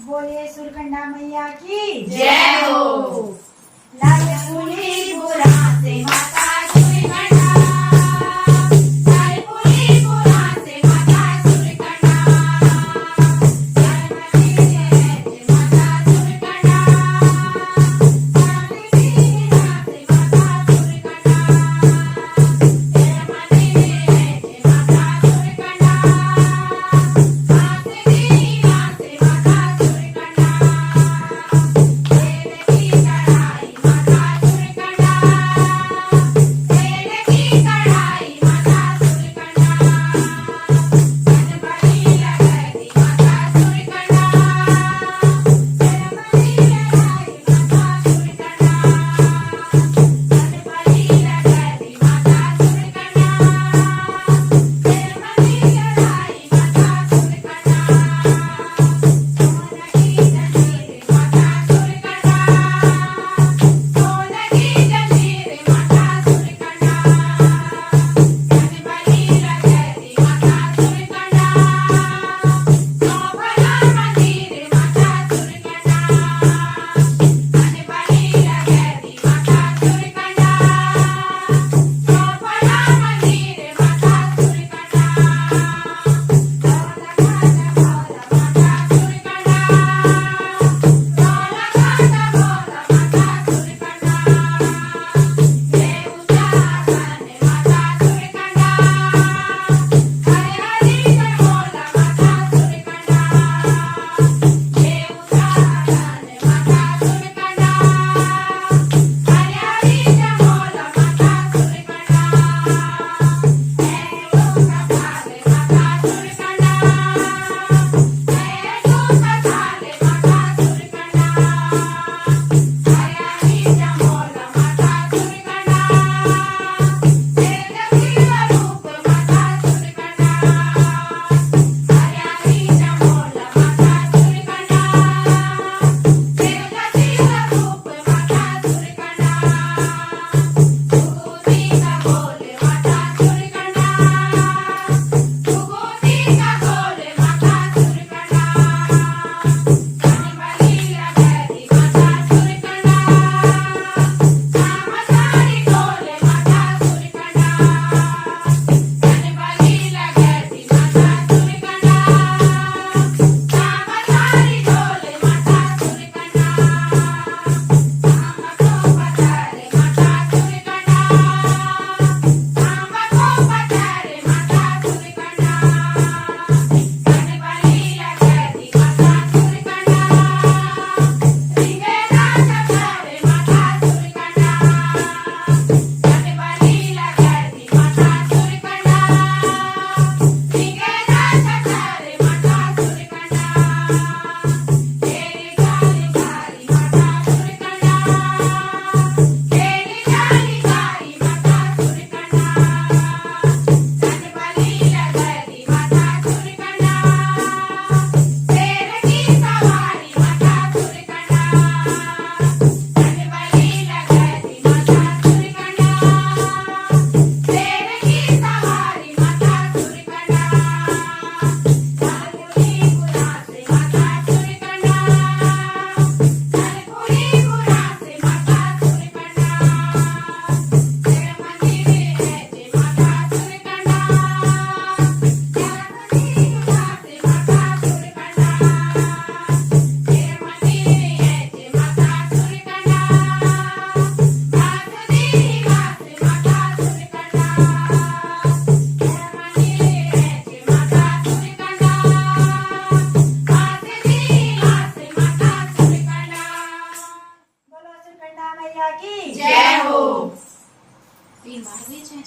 बोलिए सुरकंडा मैया की जय हो। लाल फूली बुरा से माता सुरकंडा, लाल फूली बुरा से माता सुरकंडा, जय माता सुरकंडा, लाल वीरा से माता सुरकंडा, जय माता सुरकंडा, हाथ वीरा से माता सुरकंडा, तेरे की कढ़ाई माता सुरकंडा, तेरे की कढ़ाई माता सुरकंडा, जनबली लगती माता सुरकंडा, जनबली लगाई माता सुरकंडा, जनबली लगती माता सुरकंडा, जनबली लगाई माता सुरकंडा, सोनगी जंजीर माता सुरकंडा, सोनगी जंजीर माता सुरकंडा, जनबली लगती माता सुरकंडा, शोभना मंदिर माता सुरकंडा, जनबली लगती माता सुरकंडा, शोभना मंदिर माता सुरकंडा, बोलो सुरकंडा मैया की जय हो। तीन बार भी छे